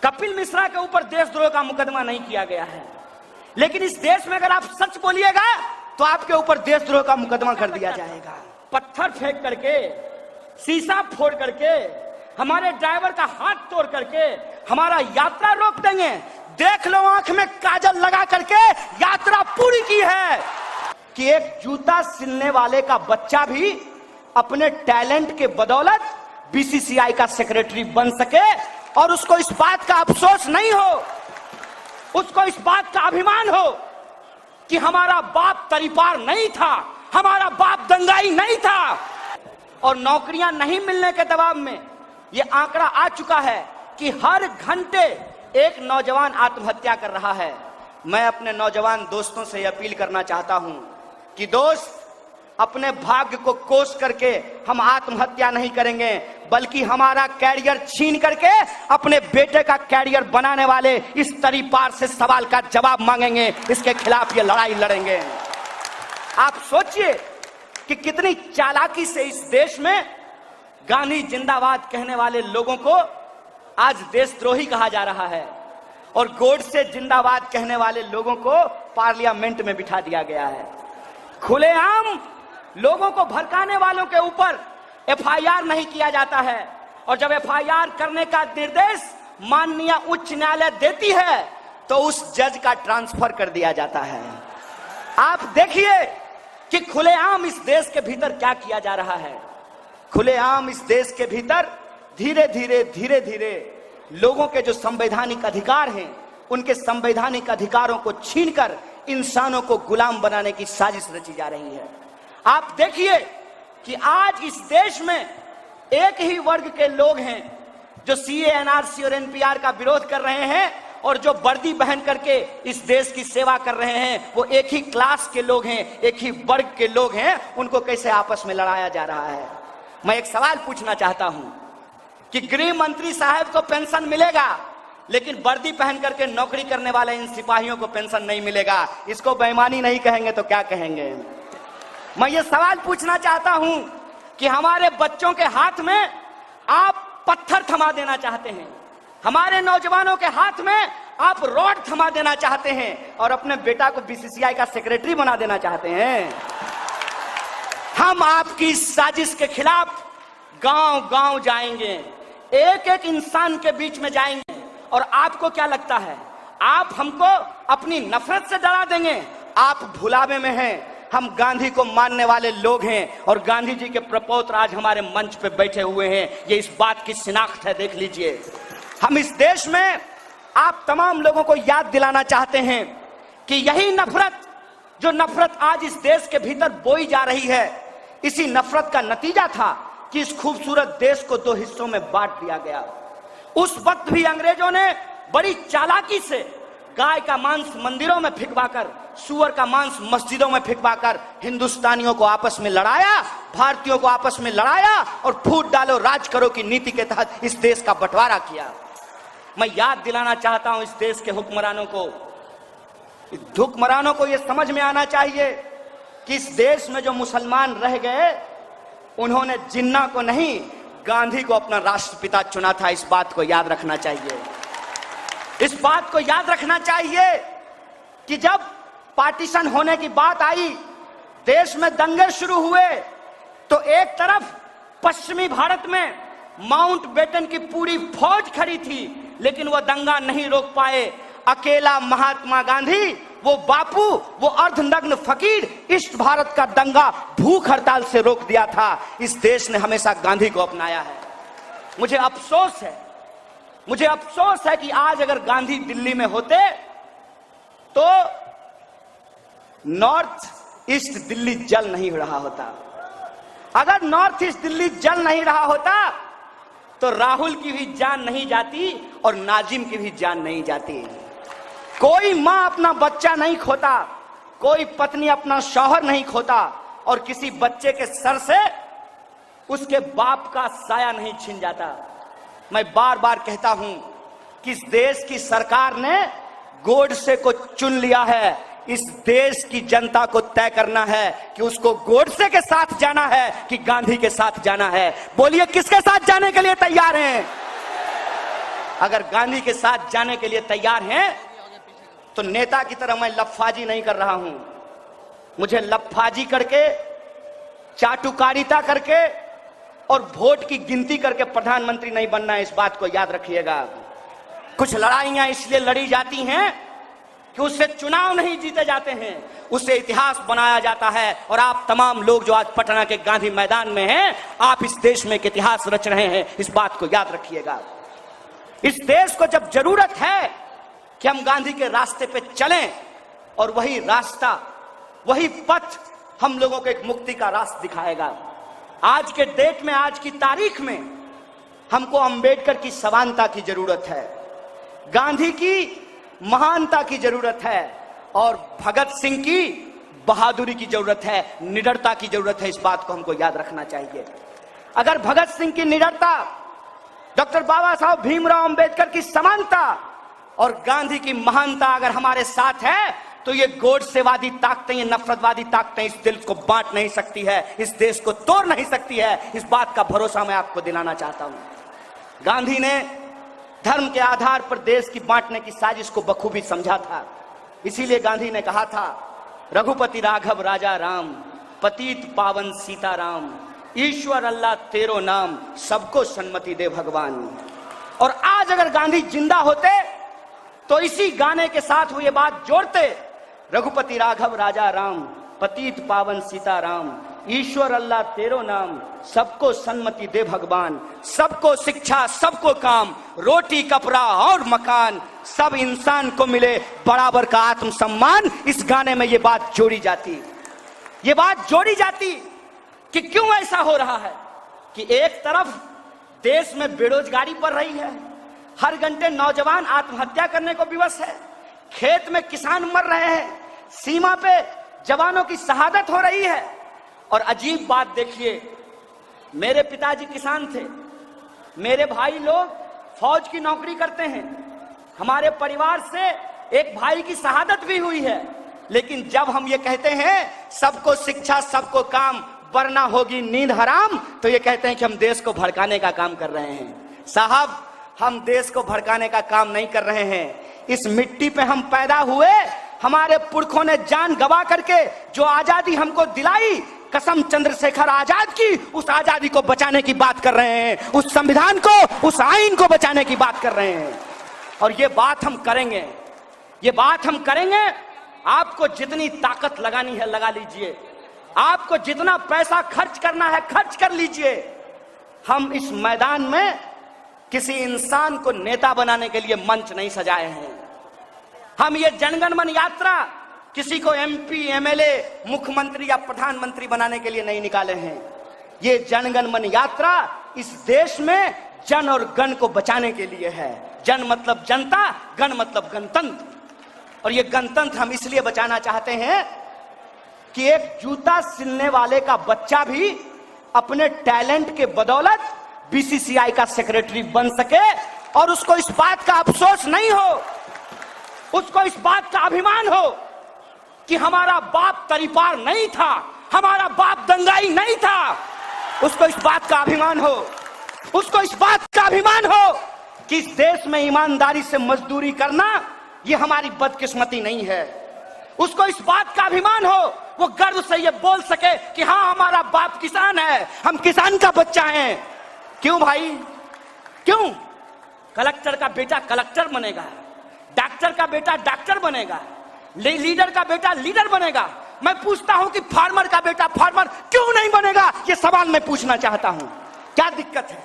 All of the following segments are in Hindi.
कपिल मिश्रा के ऊपर देशद्रोह का मुकदमा नहीं किया गया है, लेकिन इस देश में अगर आप सच बोलिएगा तो आपके ऊपर देशद्रोह का मुकदमा कर दिया जाएगा। पत्थर फेंक करके, शीशा फोड़ करके, हमारे ड्राइवर का हाथ तोड़ करके हमारा यात्रा रोक देंगे। देख लो, आंख में काजल लगा करके यात्रा पूरी की है कि एक जूता सिलने वाले का बच्चा भी अपने टैलेंट के बदौलत बीसीसीआई का सेक्रेटरी बन सके और उसको इस बात का अफसोस नहीं हो, उसको इस बात का अभिमान हो कि हमारा बाप तरीपार नहीं था, हमारा बाप दंगाई नहीं था। और नौकरियां नहीं मिलने के दबाव में यह आंकड़ा आ चुका है कि हर घंटे एक नौजवान आत्महत्या कर रहा है। मैं अपने नौजवान दोस्तों से यह अपील करना चाहता हूं कि दोस्त, अपने भाग्य को कोस करके हम आत्महत्या नहीं करेंगे, बल्कि हमारा कैरियर छीन करके अपने बेटे का कैरियर बनाने वाले इस तरीपार से सवाल का जवाब मांगेंगे, इसके खिलाफ ये लड़ाई लड़ेंगे। आप सोचिए कि कितनी चालाकी से इस देश में गांधी जिंदाबाद कहने वाले लोगों को आज देशद्रोही कहा जा रहा है और गोडसे जिंदाबाद कहने वाले लोगों को पार्लियामेंट में बिठा दिया गया है। खुलेआम लोगों को भड़काने वालों के ऊपर एफआईआर नहीं किया जाता है, और जब एफआईआर करने का निर्देश माननीय उच्च न्यायालय देती है तो उस जज का ट्रांसफर कर दिया जाता है। आप देखिए कि खुलेआम इस देश के भीतर क्या किया जा रहा है। खुलेआम इस देश के भीतर धीरे धीरे लोगों के जो संवैधानिक अधिकार हैं, उनके संवैधानिक अधिकारों को छीनकर इंसानों को गुलाम बनाने की साजिश रची जा रही है। आप देखिए कि आज इस देश में एक ही वर्ग के लोग हैं जो सीए, एनआरसी और एनपीआर का विरोध कर रहे हैं, और जो वर्दी पहन करके इस देश की सेवा कर रहे हैं वो एक ही क्लास के लोग हैं, एक ही वर्ग के लोग हैं। उनको कैसे आपस में लड़ाया जा रहा है। मैं एक सवाल पूछना चाहता हूं कि गृह मंत्री साहब को पेंशन मिलेगा, लेकिन वर्दी पहन करके नौकरी करने वाले इन सिपाहियों को पेंशन नहीं मिलेगा। इसको बेईमानी नहीं कहेंगे तो क्या कहेंगे। मैं ये सवाल पूछना चाहता हूं कि हमारे बच्चों के हाथ में आप पत्थर थमा देना चाहते हैं, हमारे नौजवानों के हाथ में आप रॉड थमा देना चाहते हैं और अपने बेटा को बीसीसीआई का सेक्रेटरी बना देना चाहते हैं। हम आपकी इस साजिश के खिलाफ गांव गांव जाएंगे, एक एक इंसान के बीच में जाएंगे। और आपको क्या लगता है, आप हमको अपनी नफरत से डरा देंगे? आप भुलावे में हैं। हम गांधी को मानने वाले लोग हैं और गांधी जी के प्रपौत्र आज हमारे मंच पे बैठे हुए हैं। ये इस बात की शिनाख्त है, देख लीजिए। हम इस देश में आप तमाम लोगों को याद दिलाना चाहते हैं कि यही नफरत, जो नफरत आज इस देश के भीतर बोई जा रही है, इसी नफरत का नतीजा था कि इस खूबसूरत देश को दो हिस्सों में बांट दिया गया। उस वक्त भी अंग्रेजों ने बड़ी चालाकी से गाय का मांस मंदिरों में फिकवाकर, सूअर का मांस मस्जिदों में फिकवाकर हिंदुस्तानियों को आपस में लड़ाया, भारतीयों को आपस में लड़ाया और फूट डालो राज करो की नीति के तहत इस देश का बंटवारा किया। मैं याद दिलाना चाहता हूं इस देश के हुक्मरानों को यह समझ में आना चाहिए कि इस देश में जो मुसलमान रह गए, उन्होंने जिन्ना को नहीं, गांधी को अपना राष्ट्रपिता चुना था। इस बात को याद रखना चाहिए। इस बात को याद रखना चाहिए कि जब पार्टीशन होने की बात आई, देश में दंगे शुरू हुए, तो एक तरफ पश्चिमी भारत में माउंट बेटन की पूरी फौज खड़ी थी, लेकिन वह दंगा नहीं रोक पाए। अकेला महात्मा गांधी, वो बापू, वो अर्धनग्न फकीर ईस्ट भारत का दंगा भूख हड़ताल से रोक दिया था। इस देश ने हमेशा गांधी को अपनाया है। मुझे अफसोस है कि आज अगर गांधी दिल्ली में होते तो नॉर्थ ईस्ट दिल्ली जल नहीं रहा होता। अगर नॉर्थ ईस्ट दिल्ली जल नहीं रहा होता तो राहुल की भी जान नहीं जाती और नाजिम की भी जान नहीं जाती। कोई मां अपना बच्चा नहीं खोता, कोई पत्नी अपना शौहर नहीं खोता, और किसी बच्चे के सर से उसके बाप का साया नहीं छिन जाता। मैं बार बार कहता हूं कि इस देश की सरकार ने गोडसे को चुन लिया है। इस देश की जनता को तय करना है कि उसको गोडसे के साथ जाना है कि गांधी के साथ जाना है। बोलिए, किसके साथ जाने के लिए तैयार हैं? अगर गांधी के साथ जाने के लिए तैयार हैं तो नेता की तरह मैं लफाजी नहीं कर रहा हूं। मुझे लफाजी करके, चाटुकारिता करके और वोट की गिनती करके प्रधानमंत्री नहीं बनना है, इस बात को याद रखिएगा। कुछ लड़ाइयां इसलिए लड़ी जाती हैं कि उससे चुनाव नहीं जीते जाते हैं, उससे इतिहास बनाया जाता है। और आप तमाम लोग जो आज पटना के गांधी मैदान में हैं, आप इस देश में एक इतिहास रच रहे हैं, इस बात को याद रखिएगा। इस देश को जब जरूरत है कि हम गांधी के रास्ते पे चलें, और वही रास्ता, वही पथ हम लोगों को एक मुक्ति का रास्ता दिखाएगा। आज के डेट में, आज की तारीख में हमको अंबेडकर की समानता की जरूरत है, गांधी की महानता की जरूरत है, और भगत सिंह की बहादुरी की जरूरत है, निडरता की जरूरत है। इस बात को हमको याद रखना चाहिए। अगर भगत सिंह की निडरता, डॉक्टर बाबा साहब भीमराव अंबेडकर की समानता और गांधी की महानता अगर हमारे साथ है, तो ये गोडसेवादी ताकतें, ये नफरतवादी ताकतें इस दिल को बांट नहीं सकती है, इस देश को तोड़ नहीं सकती है। इस बात का भरोसा मैं आपको दिलाना चाहता हूं। गांधी ने धर्म के आधार पर देश की बांटने की साजिश को बखूबी समझा था। इसीलिए गांधी ने कहा था, रघुपति राघव राजा राम, पतित पावन सीताराम, ईश्वर अल्लाह तेरो नाम, सबको सन्मति दे भगवान। और आज अगर गांधी जिंदा होते तो इसी गाने के साथ वो ये बात जोड़ते, रघुपति राघव राजा राम, पतित पावन सीताराम, ईश्वर अल्लाह तेरो नाम, सबको सन्मति दे भगवान, सबको शिक्षा, सबको काम, रोटी कपड़ा और मकान, सब इंसान को मिले बराबर का आत्मसम्मान। इस गाने में ये बात जोड़ी जाती, ये बात जोड़ी जाती कि क्यों ऐसा हो रहा है कि एक तरफ देश में बेरोजगारी बढ़ रही है, हर घंटे नौजवान आत्महत्या करने को विवश है, खेत में किसान मर रहे हैं, सीमा पे जवानों की शहादत हो रही है। और अजीब बात देखिए, मेरे पिताजी किसान थे, मेरे भाई लोग फौज की नौकरी करते हैं, हमारे परिवार से एक भाई की शहादत भी हुई है, लेकिन जब हम ये कहते हैं सबको शिक्षा, सबको काम, वरना होगी नींद हराम, तो ये कहते हैं कि हम देश को भड़काने का काम कर रहे हैं। साहब, हम देश को भड़काने का काम नहीं कर रहे हैं। इस मिट्टी पे हम पैदा हुए, हमारे पुरखों ने जान गवा करके जो आजादी हमको दिलाई, कसम चंद्रशेखर आजाद की, उस आजादी को बचाने की बात कर रहे हैं, उस संविधान को, उस आईन को बचाने की बात कर रहे हैं। और ये बात हम करेंगे, ये बात हम करेंगे। आपको जितनी ताकत लगानी है लगा लीजिए, आपको जितना पैसा खर्च करना है खर्च कर लीजिए। हम इस मैदान में किसी इंसान को नेता बनाने के लिए मंच नहीं सजाए हैं। हम ये जनगण मन यात्रा किसी को एमपी, एमएलए, मुख्यमंत्री या प्रधानमंत्री बनाने के लिए नहीं निकाले हैं। ये जनगण मन यात्रा इस देश में जन और गण को बचाने के लिए है। जन मतलब जनता, गण मतलब गणतंत्र। और ये गणतंत्र हम इसलिए बचाना चाहते हैं कि एक जूता सिलने वाले का बच्चा भी अपने टैलेंट के बदौलत बीसीसीआई का सेक्रेटरी बन सके, और उसको इस बात का अफसोस नहीं हो, उसको इस बात का अभिमान हो कि हमारा बाप तरीपार नहीं था, हमारा बाप दंगाई नहीं था। उसको इस बात का अभिमान हो, उसको इस बात का अभिमान हो कि इस देश में ईमानदारी से मजदूरी करना ये हमारी बदकिस्मती नहीं है। उसको इस बात का अभिमान हो, वो गर्व से ये बोल सके कि हाँ, हमारा बाप किसान है, हम किसान का बच्चा है। क्यों भाई, क्यों? कलेक्टर का बेटा कलेक्टर बनेगा, डॉक्टर का बेटा डॉक्टर बनेगा, लीडर का बेटा लीडर बनेगा। मैं पूछता हूं कि फार्मर का बेटा फार्मर क्यों नहीं बनेगा? ये सवाल मैं पूछना चाहता हूं। क्या दिक्कत है?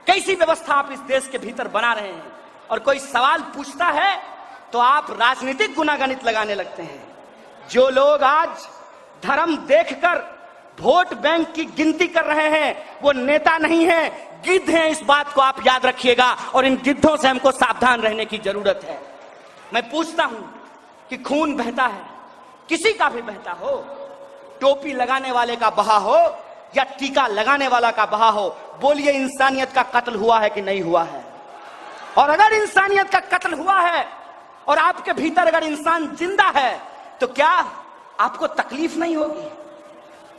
कैसी व्यवस्था आप इस देश के भीतर बना रहे हैं? और कोई सवाल पूछता है तो आप राजनीतिक गुनागणित लगाने लगते हैं। जो लोग आज धर्म देखकर वोट बैंक की गिनती कर रहे हैं, वो नेता नहीं है, गिद्ध हैं। इस बात को आप याद रखिएगा, और इन गिद्धों से हमको सावधान रहने की जरूरत है। मैं पूछता हूं कि खून बहता है, किसी का भी बहता हो, टोपी लगाने वाले का बहा हो या टीका लगाने वाला का बहा हो, बोलिए इंसानियत का कत्ल हुआ है कि नहीं हुआ है? और अगर इंसानियत का कत्ल हुआ है और आपके भीतर अगर इंसान जिंदा है, तो क्या आपको तकलीफ नहीं होगी?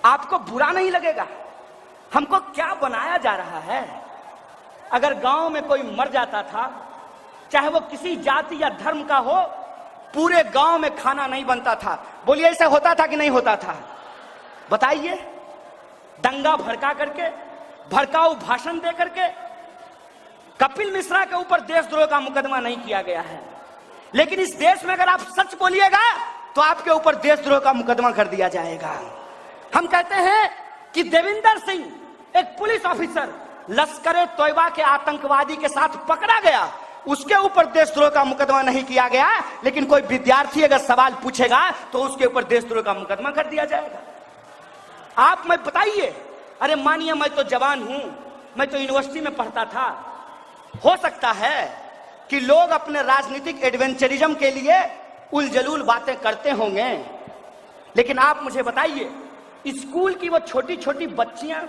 आपको बुरा नहीं लगेगा? हमको क्या बनाया जा रहा है? अगर गांव में कोई मर जाता था चाहे वो किसी जाति या धर्म का हो, पूरे गांव में खाना नहीं बनता था। बोलिए ऐसा होता था कि नहीं होता था? बताइए। दंगा भड़का करके, भड़काऊ भाषण दे करके कपिल मिश्रा के ऊपर देशद्रोह का मुकदमा नहीं किया गया है, लेकिन इस देश में अगर आप सच बोलिएगा तो आपके ऊपर देशद्रोह का मुकदमा कर दिया जाएगा। हम कहते हैं कि देविंदर सिंह एक पुलिस ऑफिसर लश्कर तोयबा के आतंकवादी के साथ पकड़ा गया, उसके ऊपर देशद्रोह का मुकदमा नहीं किया गया, लेकिन कोई विद्यार्थी अगर सवाल पूछेगा तो उसके ऊपर देशद्रोह का मुकदमा कर दिया जाएगा। आप मैं बताइए, अरे मानिए मैं तो जवान हूं, मैं तो यूनिवर्सिटी में पढ़ता था, हो सकता है कि लोग अपने राजनीतिक एडवेंचरिज्म के लिए उलझलूल बातें करते होंगे, लेकिन आप मुझे बताइए, स्कूल की वो छोटी छोटी बच्चियां,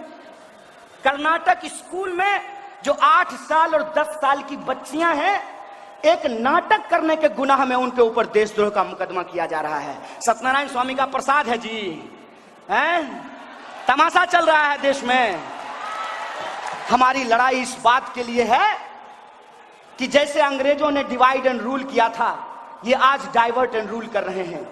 कर्नाटक स्कूल में जो 8 साल और 10 साल की बच्चियां हैं, एक नाटक करने के गुनाह में उनके ऊपर देशद्रोह का मुकदमा किया जा रहा है। सत्यनारायण स्वामी का प्रसाद है जी, हैं? तमाशा चल रहा है देश में। हमारी लड़ाई इस बात के लिए है कि जैसे अंग्रेजों ने डिवाइड एंड रूल किया था, ये आज डाइवर्ट एंड रूल कर रहे हैं।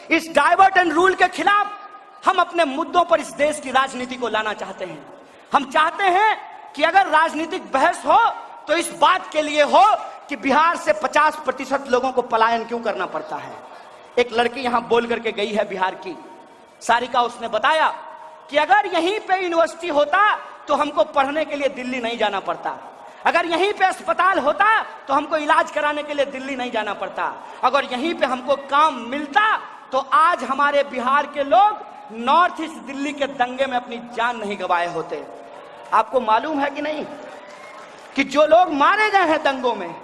इस डाइवर्ट एंड रूल के खिलाफ हम अपने मुद्दों पर इस देश की राजनीति को लाना चाहते हैं। हम चाहते हैं कि अगर राजनीतिक बहस हो तो इस बात के लिए हो कि बिहार से 50% लोगों को पलायन क्यों करना पड़ता है। एक लड़की यहां बोल करके गई है बिहार की, सारिका, उसने बताया कि अगर यहीं पे यूनिवर्सिटी होता तो हमको पढ़ने के लिए दिल्ली नहीं जाना पड़ता, अगर यहीं पे अस्पताल होता तो हमको इलाज कराने के लिए दिल्ली नहीं जाना पड़ता, अगर यहीं पे हमको काम मिलता तो आज हमारे बिहार के लोग नॉर्थ ईस्ट दिल्ली के दंगे में अपनी जान नहीं गंवाए होते। आपको मालूम है कि नहीं कि जो लोग मारे गए हैं दंगों में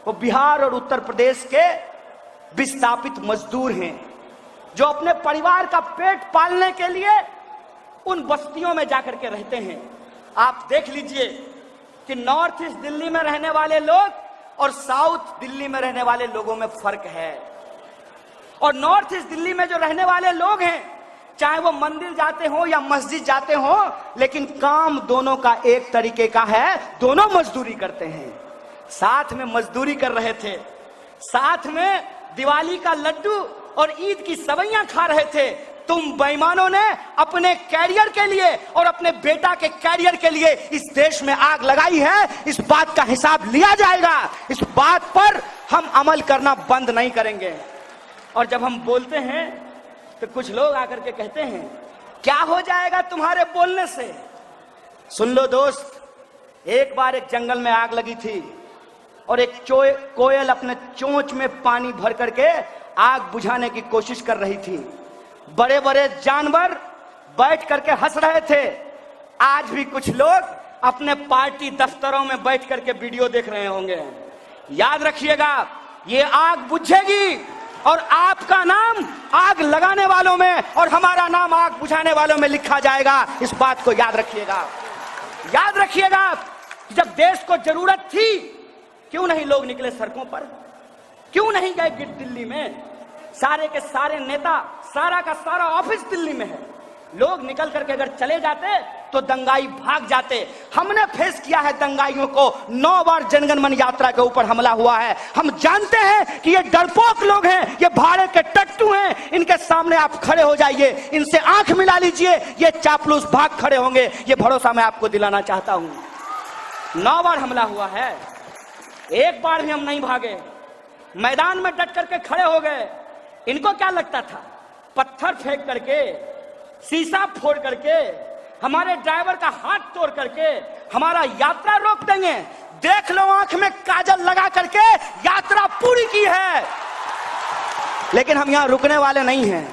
वो बिहार और उत्तर प्रदेश के विस्थापित मजदूर हैं, जो अपने परिवार का पेट पालने के लिए उन बस्तियों में जाकर के रहते हैं। आप देख लीजिए कि नॉर्थ ईस्ट दिल्ली में रहने वाले लोग और साउथ दिल्ली में रहने वाले लोगों में फर्क है। और नॉर्थ ईस्ट दिल्ली में जो रहने वाले लोग हैं, चाहे वो मंदिर जाते हो या मस्जिद जाते हो, लेकिन काम दोनों का एक तरीके का है, दोनों मजदूरी करते हैं। साथ में मजदूरी कर रहे थे, साथ में दिवाली का लड्डू और ईद की सवैयां खा रहे थे। तुम बेईमानों ने अपने कैरियर के लिए और अपने बेटा के कैरियर के लिए इस देश में आग लगाई है। इस बात का हिसाब लिया जाएगा, इस बात पर हम अमल करना बंद नहीं करेंगे। और जब हम बोलते हैं तो कुछ लोग आकर के कहते हैं क्या हो जाएगा तुम्हारे बोलने से। सुन लो दोस्त, एक बार एक जंगल में आग लगी थी और एक कोयल अपने चोंच में पानी भर करके आग बुझाने की कोशिश कर रही थी। बड़े बड़े जानवर बैठ करके हंस रहे थे। आज भी कुछ लोग अपने पार्टी दफ्तरों में बैठ करके वीडियो देख रहे होंगे। याद रखिएगा, ये आग बुझेगी और आपका नाम आग लगाने वालों में और हमारा नाम आग बुझाने वालों में लिखा जाएगा। इस बात को याद रखिएगा। याद रखिएगा, जब देश को जरूरत थी क्यों नहीं लोग निकले सड़कों पर, क्यों नहीं गए दिल्ली में। सारे के सारे नेता, सारा का सारा ऑफिस दिल्ली में है। लोग निकल करके अगर चले जाते तो दंगाई भाग जाते। हमने फेस किया है दंगाइयों को। 9 बार जनगण मन यात्रा के ऊपर हमला हुआ है। हम जानते हैं कि ये डरपोक लोग हैं, ये भाड़े के टट्टू हैं। इनके सामने आप खड़े हो जाइए, इनसे आंख मिला लीजिए, ये चापलूस भाग खड़े होंगे। ये भरोसा मैं आपको दिलाना चाहता हूं। 9 बार हमला हुआ है, एक बार भी हम नहीं भागे, मैदान में डट करके खड़े हो गए। इनको क्या लगता था पत्थर फेंक करके, शीशा फोड़ करके, हमारे ड्राइवर का हाथ तोड़ करके हमारा यात्रा रोक देंगे। देख लो, आंख में काजल लगा करके यात्रा पूरी की है। लेकिन हम यहां रुकने वाले नहीं हैं।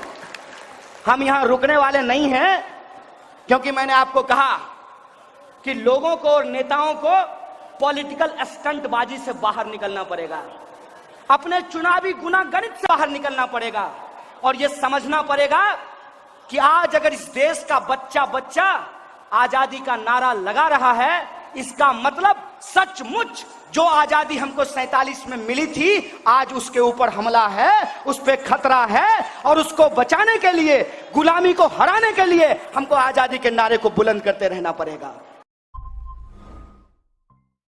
हम यहां रुकने वाले नहीं हैं क्योंकि मैंने आपको कहा कि लोगों को और नेताओं को पॉलिटिकल स्टंटबाजी से बाहर निकलना पड़ेगा, अपने चुनावी गुनागणित से बाहर निकलना पड़ेगा और यह समझना पड़ेगा कि आज अगर इस देश का बच्चा बच्चा आजादी का नारा लगा रहा है, इसका मतलब सचमुच जो आजादी हमको 47 में मिली थी, आज उसके ऊपर हमला है, उस पे खतरा है और उसको बचाने के लिए, गुलामी को हराने के लिए हमको आजादी के नारे को बुलंद करते रहना पड़ेगा।